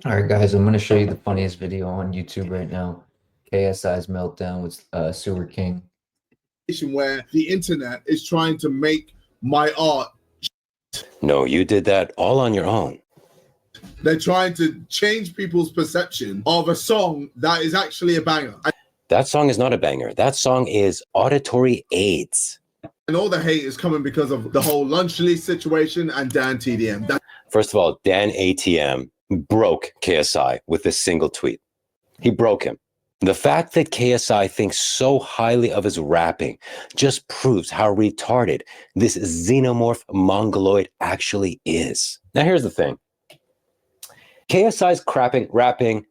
All right, guys, I'm going to show you the funniest video on YouTube right now. KSI's meltdown with Sewer King. Where the internet is trying to make my art. No, you did that all on your own. They're trying to change people's perception of a song that is actually a banger. That song is not a banger. That song is auditory aids. And all the hate is coming because of the whole Lunchley situation and Dan TDM. First of all, Dan ATM broke KSI with a single tweet. He broke him. The fact that KSI thinks so highly of his rapping just proves how retarded this xenomorph mongoloid actually is. Now, here's the thing. KSI's rapping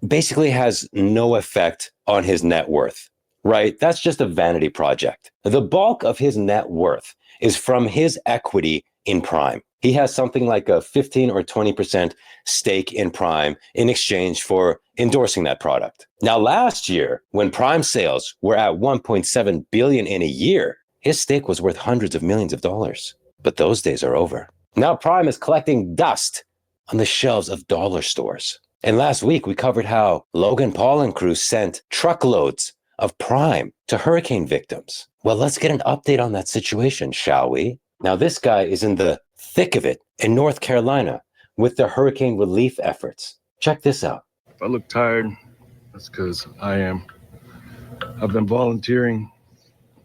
basically has no effect on his net worth, right? That's just a vanity project. The bulk of his net worth is from his equity in Prime. He has something like a 15 or 20% stake in Prime in exchange for endorsing that product. Now, last year, when Prime sales were at 1.7 billion in a year, his stake was worth hundreds of millions of dollars. But those days are over. Now Prime is collecting dust on the shelves of dollar stores. And last week, we covered how Logan Paul and crew sent truckloads of Prime to hurricane victims. Well, let's get an update on that situation, shall we? Now, this guy is in the thick of it in North Carolina with the hurricane relief efforts. Check this out. If I look tired, that's because I am. I've been volunteering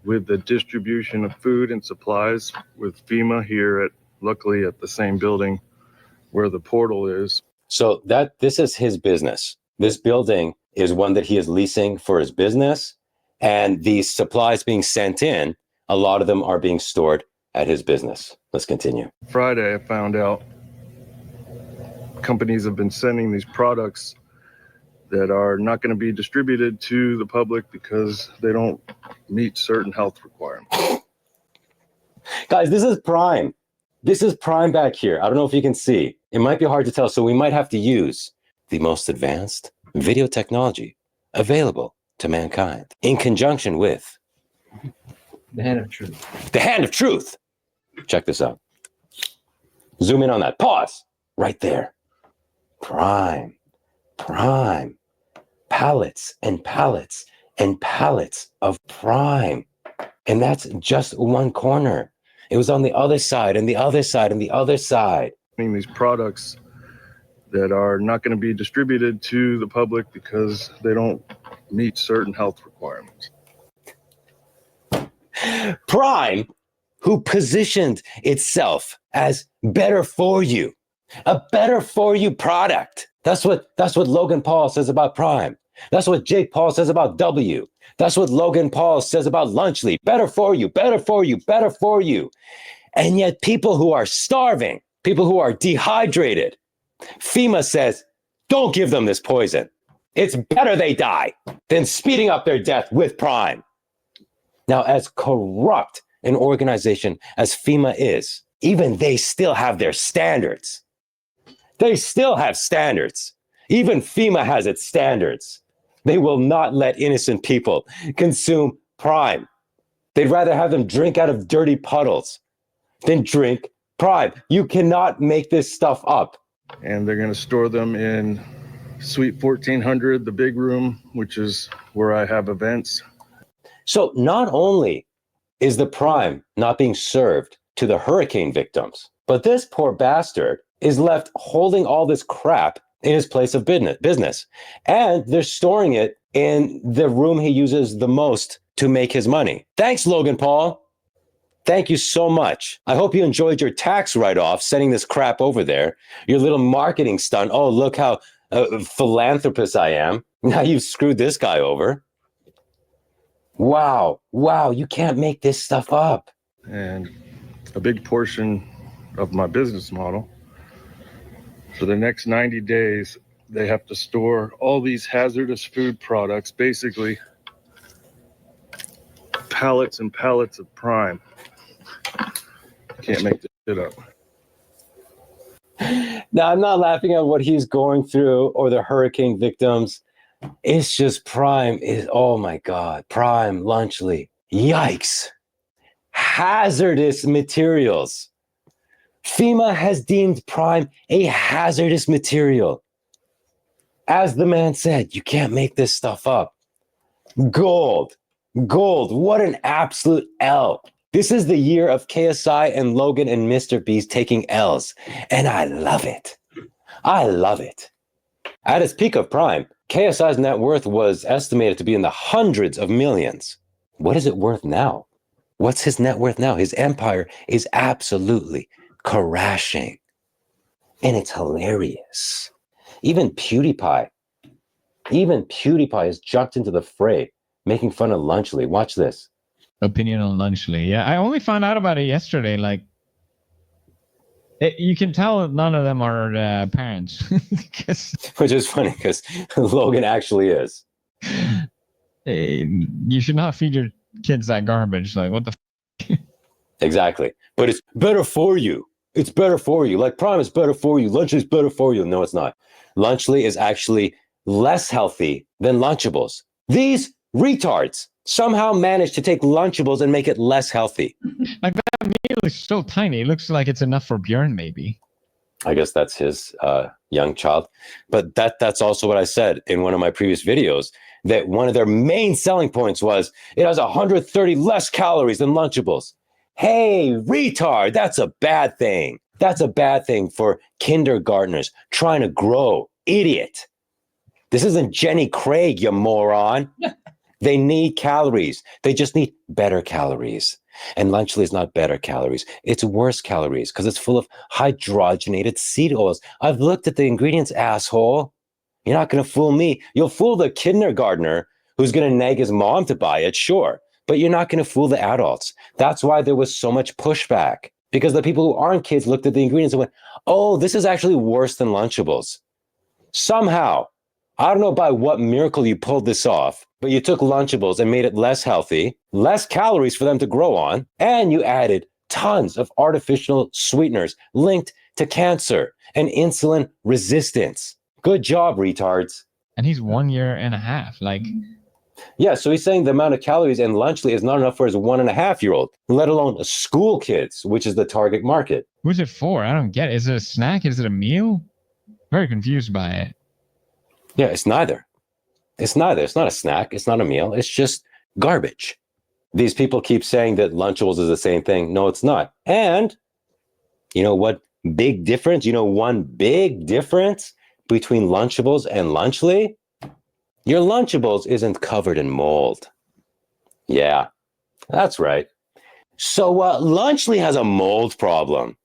with the distribution of food and supplies with FEMA here luckily at the same building where the portal is. So this is his business. This building is one that he is leasing for his business, and these supplies being sent in, a lot of them are being stored at his business. Let's continue. Friday, I found out companies have been sending these products that are not going to be distributed to the public because they don't meet certain health requirements. Guys, this is Prime. This is Prime back here. I don't know if you can see. It might be hard to tell, so we might have to use the most advanced video technology available to mankind in conjunction with The Hand of Truth. the Hand of Truth. Check this out. Zoom in on that. Pause. Right there. Prime. Pallets and pallets and pallets of Prime. And that's just one corner. It was on the other side and the other side and the other side. These products that are not going to be distributed to the public because they don't meet certain health requirements. Prime, who positioned itself as better for you, a better for you product. That's what Logan Paul says about Prime. That's what Jake Paul says about W. That's what Logan Paul says about Lunchley. Better for you, better for you, better for you. And yet people who are starving, people who are dehydrated, FEMA says, don't give them this poison. It's better they die than speeding up their death with Prime. Now, as corrupt an organization as FEMA is, even they still have their standards. They still have standards. Even FEMA has its standards. They will not let innocent people consume Prime. They'd rather have them drink out of dirty puddles than drink Prime. You cannot make this stuff up. And they're going to store them in Suite 1400, the big room, which is where I have events. So not only is the Prime not being served to the hurricane victims, but this poor bastard is left holding all this crap in his place of business. And they're storing it in the room he uses the most to make his money. Thanks, Logan Paul. Thank you so much. I hope you enjoyed your tax write-off sending this crap over there. Your little marketing stunt. Oh, look how philanthropist I am. Now you've screwed this guy over. Wow, you can't make this stuff up. And a big portion of my business model, for the next 90 days, they have to store all these hazardous food products, basically pallets and pallets of Prime. Can't make this shit up. Now, I'm not laughing at what he's going through or the hurricane victims. It's just Prime is, oh my God, Prime, Lunchley. Yikes. Hazardous materials FEMA has deemed Prime a hazardous material. As the man said, you can't make this stuff up. Gold. What an absolute L. This is the year of KSI and Logan and Mr. Beast taking L's. And I love it. At its peak of Prime, KSI's net worth was estimated to be in the hundreds of millions. What is it worth now? What's his net worth now? His empire is absolutely crashing. And it's hilarious. Even PewDiePie has jumped into the fray, making fun of Lunchly. Watch this. Opinion on Lunchly. Yeah, I only found out about it yesterday. Like, you can tell none of them are parents. Which is funny because Logan actually is. You should not feed your kids that garbage. Like, what the Exactly. But it's better for you. It's better for you. Like Prime is better for you. Lunchly is better for you. No, it's not. Lunchly is actually less healthy than Lunchables. These retards somehow managed to take Lunchables and make it less healthy. Like, that meal is so tiny. It looks like it's enough for Bjorn, maybe. I guess that's his young child. But that's also what I said in one of my previous videos, that one of their main selling points was it has 130 less calories than Lunchables. Hey, retard, that's a bad thing. That's a bad thing for kindergartners trying to grow. Idiot. This isn't Jenny Craig, you moron. They need calories. They just need better calories. And Lunchly is not better calories. It's worse calories because it's full of hydrogenated seed oils. I've looked at the ingredients, asshole. You're not going to fool me. You'll fool the kindergartner who's going to nag his mom to buy it, sure. But you're not going to fool the adults. That's why there was so much pushback. Because the people who aren't kids looked at the ingredients and went, oh, this is actually worse than Lunchables. Somehow, I don't know by what miracle you pulled this off, but you took Lunchables and made it less healthy, less calories for them to grow on, and you added tons of artificial sweeteners linked to cancer and insulin resistance. Good job, retards. And he's 1.5 years. Like, yeah, so he's saying the amount of calories in Lunchly is not enough for his 1.5-year-old, let alone school kids, which is the target market. who's it for? I don't get it. Is it a snack? Is it a meal? Very confused by it. Yeah, it's neither. It's neither. It's not a snack. It's not a meal. It's just garbage. These people keep saying that Lunchables is the same thing. No, it's not. And you know what big difference? You know one big difference between Lunchables and Lunchly? Your Lunchables isn't covered in mold. Yeah, that's right. So Lunchly has a mold problem.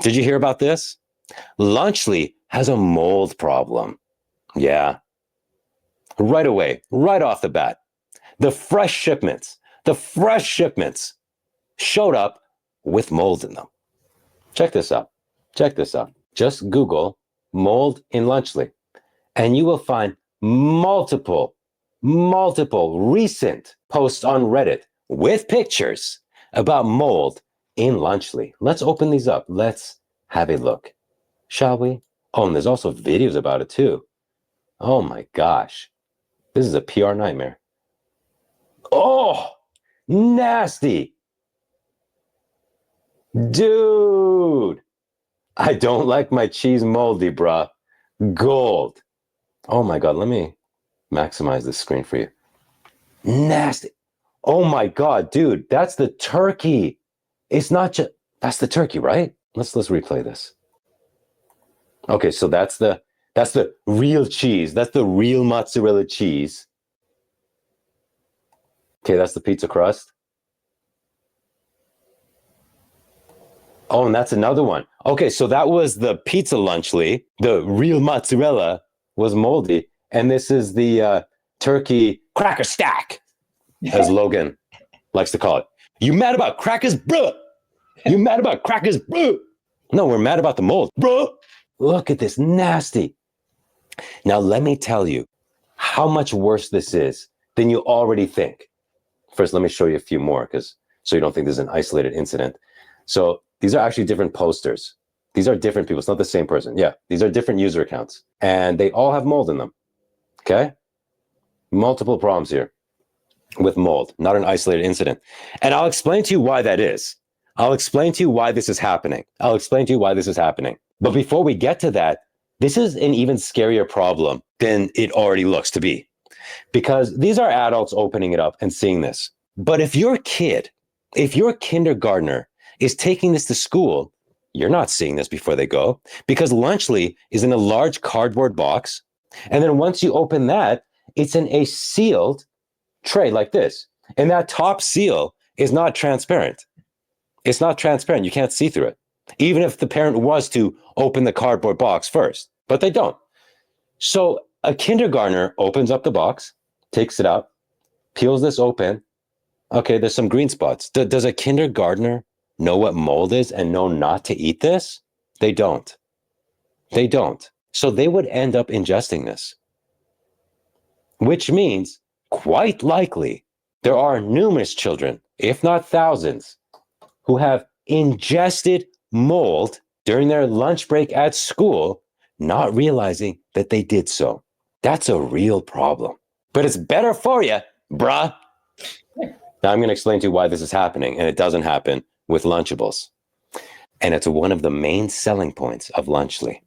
Did you hear about this? Lunchly has a mold problem. Yeah. Right away, right off the bat, the fresh shipments showed up with mold in them. Check this out. Just Google mold in Lunchly, and you will find multiple recent posts on Reddit with pictures about mold in Lunchly. Let's open these up. Let's have a look, shall we? Oh, and there's also videos about it too. Oh my gosh. This is a PR nightmare. Oh, nasty. Dude, I don't like my cheese moldy, bruh. Gold. Oh my God, let me maximize this screen for you. Nasty. Oh my God, dude, that's the turkey. It's not just, that's the turkey, right? Let's replay this. Okay, so that's the real cheese. That's the real mozzarella cheese. Okay, that's the pizza crust. Oh, and that's another one. Okay, so that was the pizza Lunchly. The real mozzarella was moldy. And this is the turkey cracker stack, as Logan likes to call it. You mad about crackers, bro? You mad about crackers, bro? No, we're mad about the mold, bro. Look at this, nasty. Now, let me tell you how much worse this is than you already think. First, let me show you a few more, so you don't think this is an isolated incident. So these are actually different posters. These are different people. It's not the same person. Yeah, these are different user accounts, and they all have mold in them. Okay? Multiple problems here with mold, not an isolated incident. And I'll explain to you why that is. I'll explain to you why this is happening. But before we get to that, this is an even scarier problem than it already looks to be. Because these are adults opening it up and seeing this. But if your kindergartner is taking this to school, you're not seeing this before they go, because Lunchly is in a large cardboard box. And then once you open that, it's in a sealed tray like this. And that top seal is not transparent. It's not transparent. You can't see through it. Even if the parent was to open the cardboard box first, but they don't. So a kindergartner opens up the box, takes it out, peels this open. Okay, there's some green spots. Does a kindergartner know what mold is and know not to eat this? They don't. They don't. So they would end up ingesting this, which means quite likely there are numerous children, if not thousands, who have ingested mold during their lunch break at school, not realizing that they did so. That's a real problem. But it's better for you, bruh. Now I'm going to explain to you why this is happening, and it doesn't happen with Lunchables. And it's one of the main selling points of Lunchly.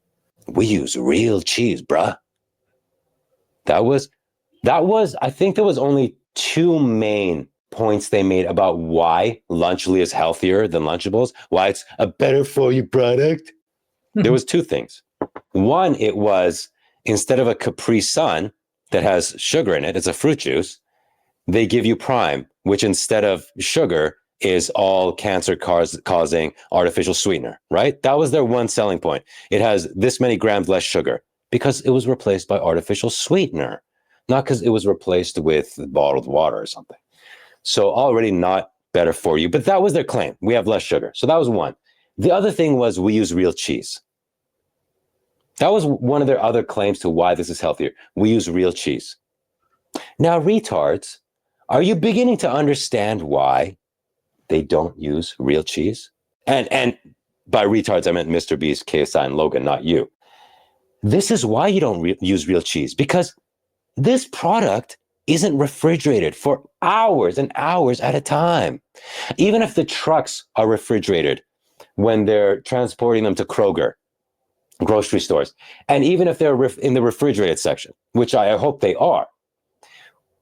We use real cheese, bruh. That was, I think there was only two main points they made about why Lunchly is healthier than Lunchables, why it's a better for you product. There was two things. One, it was instead of a Capri Sun that has sugar in it, it's a fruit juice, they give you Prime, which instead of sugar is all cancer-causing artificial sweetener, right? That was their one selling point. It has this many grams less sugar because it was replaced by artificial sweetener, not because it was replaced with bottled water or something. So already not better for you, but that was their claim. We have less sugar. So that was one. The other thing was we use real cheese. That was one of their other claims to why this is healthier. We use real cheese. Now, retards, are you beginning to understand why they don't use real cheese? And by retards, I meant Mr. Beast, KSI, and Logan, not you. This is why you don't use real cheese, because this product isn't refrigerated for hours and hours at a time. Even if the trucks are refrigerated when they're transporting them to Kroger, grocery stores, and even if they're in the refrigerated section, which I hope they are,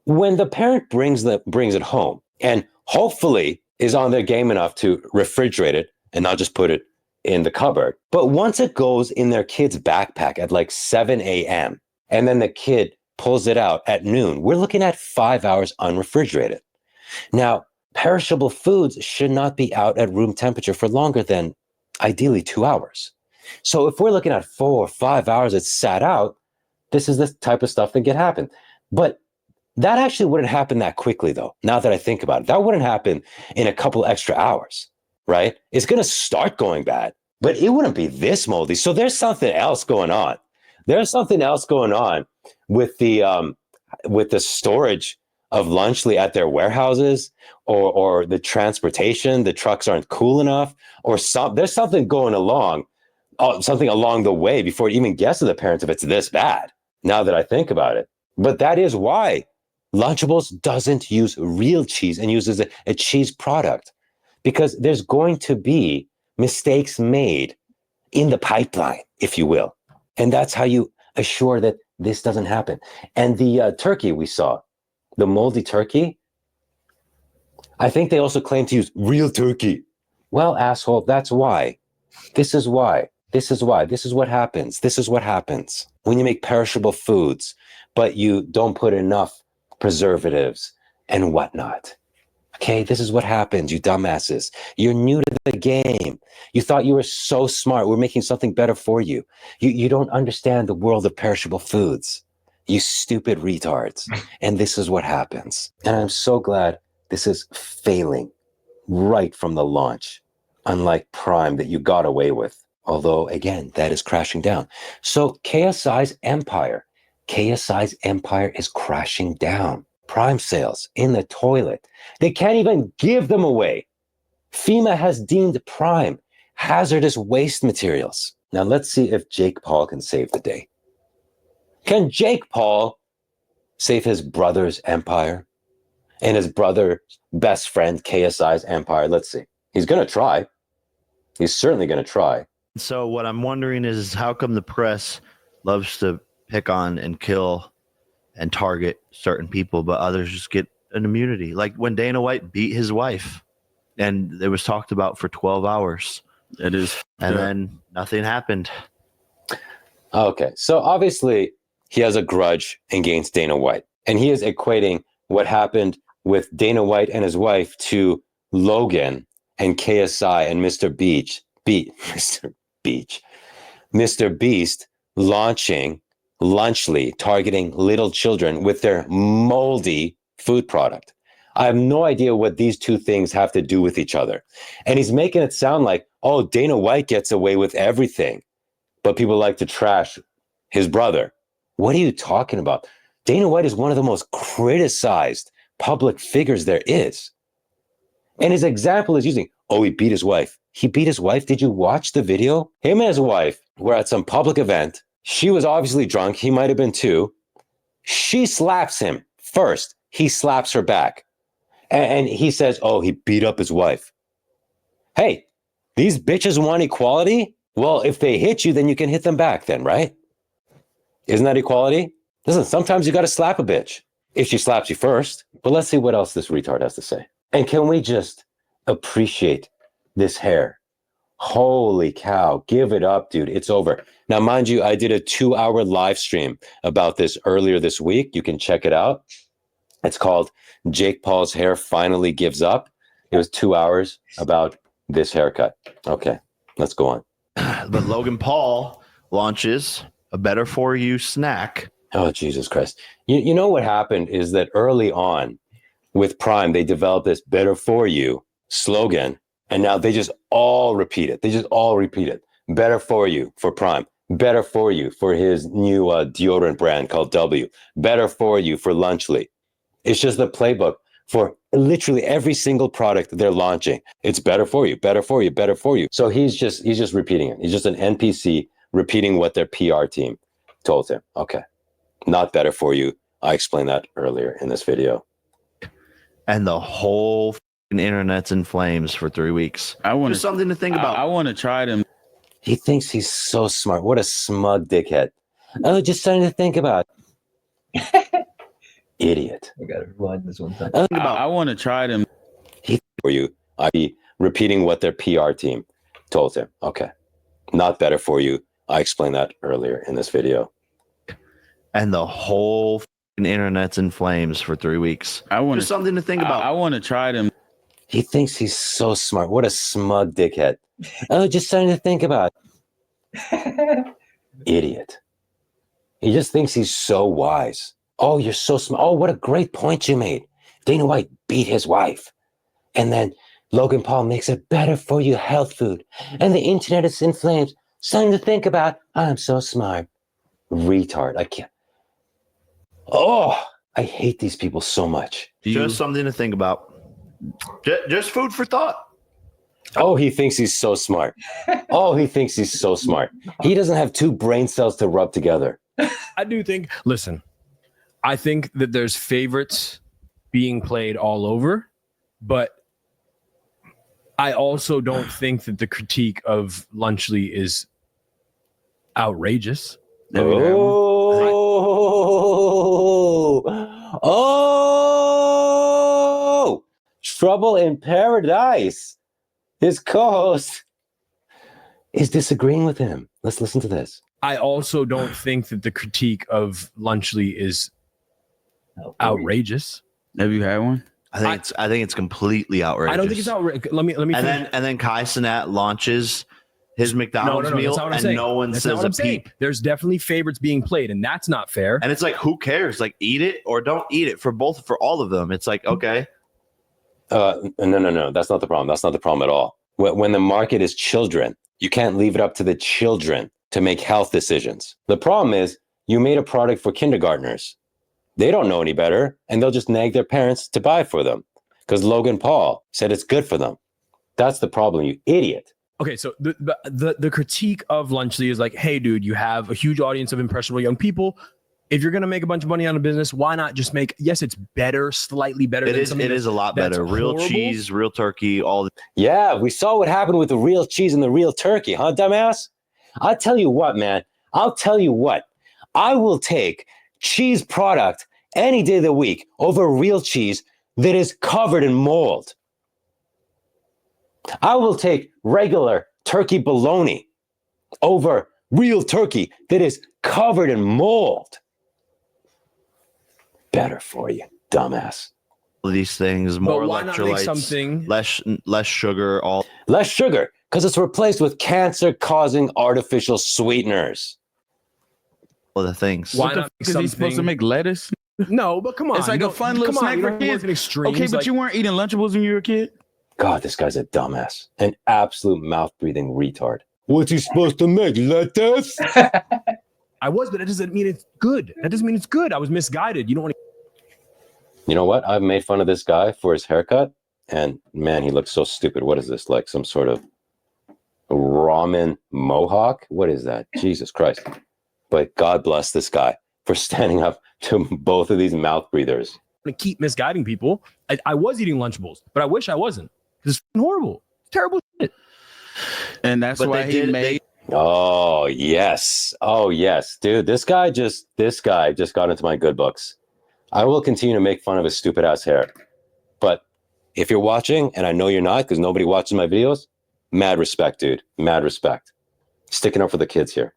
when the parent brings it home and hopefully is on their game enough to refrigerate it and not just put it in the cupboard, but once it goes in their kid's backpack at like 7 a.m. and then the kid pulls it out at noon, we're looking at 5 hours unrefrigerated. Now, perishable foods should not be out at room temperature for longer than ideally 2 hours. So if we're looking at 4 or 5 hours it's sat out, this is the type of stuff that can happen. But that actually wouldn't happen that quickly, though, now that I think about it. That wouldn't happen in a couple extra hours, right? It's going to start going bad, but it wouldn't be this moldy. So there's something else going on. There's something else going on with the storage of Lunchly at their warehouses, or the transportation. The trucks aren't cool enough, or there's something going along, something along the way before it even gets to the parents if it's this bad, now that I think about it. But that is why Lunchables doesn't use real cheese and uses a cheese product, because there's going to be mistakes made in the pipeline, if you will. And that's how you assure that this doesn't happen. And the turkey we saw, the moldy turkey, I think they also claim to use real turkey. Well, asshole, that's why. This is why. This is why. This is what happens. This is what happens when you make perishable foods, but you don't put enough preservatives and whatnot. Okay, this is what happens, you dumbasses. You're new to the game. You thought you were so smart. We're making something better for you. You don't understand the world of perishable foods. You stupid retards. And this is what happens. And I'm so glad this is failing right from the launch, unlike Prime that you got away with. Although, again, that is crashing down. So KSI's empire is crashing down. Prime sales in the toilet. They can't even give them away. FEMA has deemed Prime hazardous waste materials. Now let's see if Jake Paul can save the day. Can Jake Paul save his brother's empire and his brother's best friend KSI's empire? Let's see. He's going to try. He's certainly going to try. So what I'm wondering is how come the press loves to pick on and kill and target certain people, but others just get an immunity? Like when Dana White beat his wife, and it was talked about for 12 hours. It is. And then nothing happened. Okay, so obviously he has a grudge against Dana White, and he is equating what happened with Dana White and his wife to Logan and KSI and Mr. Beast launching Lunchly, targeting little children with their moldy food product. I have no idea what these two things have to do with each other. And he's making it sound like, oh, Dana White gets away with everything, but people like to trash his brother. What are you talking about? Dana White is one of the most criticized public figures there is. And his example is using, oh, he beat his wife. He beat his wife? Did you watch the video? Him and his wife were at some public event. She was obviously drunk. He might have been too. She slaps him first. He slaps her back. And he says, oh, he beat up his wife. Hey, these bitches want equality? Well, if they hit you, then you can hit them back then, right? Isn't that equality? Listen, sometimes you got to slap a bitch if she slaps you first. But let's see what else this retard has to say. And can we just appreciate this hair? Holy cow, give it up, dude. It's over. Now, mind you, I did a 2-hour live stream about this earlier this week. You can check it out. It's called Jake Paul's Hair Finally Gives Up. It was 2 hours about this haircut. Okay, let's go on. But Logan Paul launches a better for you snack. Oh, Jesus Christ. You know what happened is that early on with Prime, they developed this better for you slogan. And now they just all repeat it. They just all repeat it. Better for you for Prime. Better for you for his new deodorant brand called W. Better for you for Lunchly. It's just the playbook for literally every single product they're launching. It's better for you, better for you, better for you. So he's just repeating it. He's just an NPC repeating what their PR team told him. Okay, not better for you. I explained that earlier in this video. And the whole internet's in flames for 3 weeks. Just something to think about. I want to try them. He thinks he's so smart. What a smug dickhead. Oh, just something to think about. Idiot. I gotta rewind this one time. I want to try them. For you, I be repeating what their PR team told him. Okay, not better for you. I explained that earlier in this video. And the whole internet's in flames for 3 weeks. Just something to think about. I want to try them. He thinks he's so smart. What a smug dickhead. Oh, just something to think about. Idiot. He just thinks he's so wise. Oh, you're so smart. Oh, what a great point you made. Dana White beat his wife. And then Logan Paul makes it better for you health food. And the internet is in flames. Something to think about. I'm so smart. Retard. I can't. Oh, I hate these people so much. Just something to think about. Just food for thought. Oh, he thinks he's so smart. Oh, he thinks he's so smart. He doesn't have 2 brain cells to rub together. I do think, listen, I think that there's favorites being played all over, but I also don't think that the critique of Lunchly is outrageous. Oh, Trouble in Paradise. His co-host is disagreeing with him. Let's listen to this. I also don't think that the critique of Lunchly is outrageous. Have you had one? I think it's completely outrageous. I don't think it's outrageous. Let me. And then Kai Cenat launches his McDonald's meal, and no one says a peep. There's definitely favorites being played, and that's not fair. And it's like, who cares? Like, eat it or don't eat it for all of them. It's like, okay. No. That's not the problem. That's not the problem at all. When the market is children, you can't leave it up to the children to make health decisions. The problem is you made a product for kindergartners. They don't know any better, and they'll just nag their parents to buy for them because Logan Paul said it's good for them. That's the problem, you idiot. Okay, so the critique of Lunchly is like, hey, dude, you have a huge audience of impressionable young people. if you're gonna make a bunch of money on a business, why not just make? Yes, it's better, slightly better. It is a lot that's better. Real horrible. cheese, real turkey, all the Yeah, we saw what happened with the real cheese and the real turkey, huh, dumbass? I'll tell you what, man. I'll tell you what. I will take cheese product any day of the week over real cheese that is covered in mold. I will take regular turkey bologna over real turkey that is covered in mold. Better for you, dumbass. these things, more But why not make electrolytes, something? less sugar, all Less sugar, because it's replaced with cancer-causing artificial sweeteners. of the things. Why What the not fuck make is he supposed to something- make lettuce? No, but come on. It's like you a don't- fun little come on, snack you for don't have to work kids. in extremes, Okay, but like- you weren't eating Lunchables when you were a kid? God, this guy's a dumbass. An absolute mouth-breathing retard. What's he supposed to make? Lettuce? I was, but that doesn't mean it's good. That doesn't mean it's good. I was misguided. You don't want You know what? I've made fun of this guy for his haircut, and man, he looks so stupid. What is this? Like some sort of ramen mohawk? What is that? Jesus Christ. But God bless this guy for standing up to both of these mouth breathers. to keep misguiding people. I was eating Lunchables, but I wish I wasn't. It's horrible. It's terrible shit. And that's But why they he did- made Oh, yes. Oh, yes. Dude, this guy just got into my good books. I will continue to make fun of his stupid ass hair. But if you're watching, and I know you're not because nobody watches my videos, mad respect, dude. Mad respect. Sticking up for the kids here.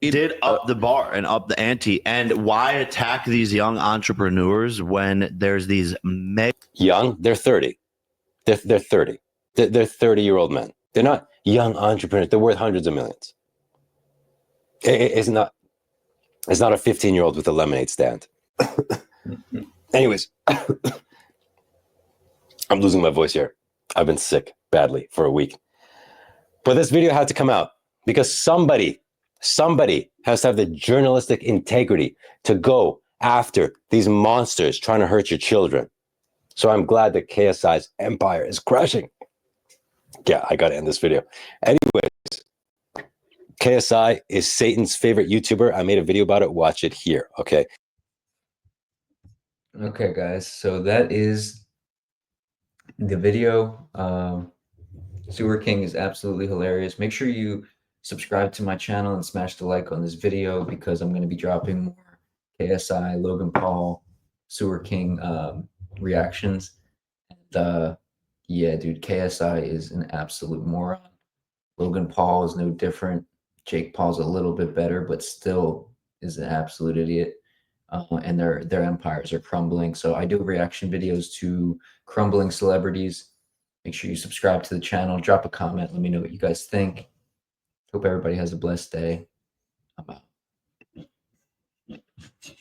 did up the bar and up the ante. And why attack these young entrepreneurs when there's these Young, they're 30. They're 30. They're 30-year-old men. They're not young entrepreneurs. They're worth hundreds of millions. It's not a 15-year-old with a lemonade stand. Anyways, I'm losing my voice here. I've been sick badly for a week. But this video had to come out because somebody has to have the journalistic integrity to go after these monsters trying to hurt your children. So I'm glad that KSI's empire is crashing. Yeah, I got to end this video. Anyways, KSI is Satan's favorite YouTuber. I made a video about it. Watch it here, okay? Okay, guys, so that is the video. Sewer King is absolutely hilarious. Make sure you subscribe to my channel and smash the like on this video because I'm going to be dropping more KSI, Logan Paul, Sewer King reactions. And yeah, dude, KSI is an absolute moron. Logan Paul is no different. Jake Paul's a little bit better, but still is an absolute idiot. And their empires are crumbling. So I do reaction videos to crumbling celebrities. Make sure you subscribe to the channel. Drop a comment. Let me know what you guys think. Hope everybody has a blessed day. I'm out.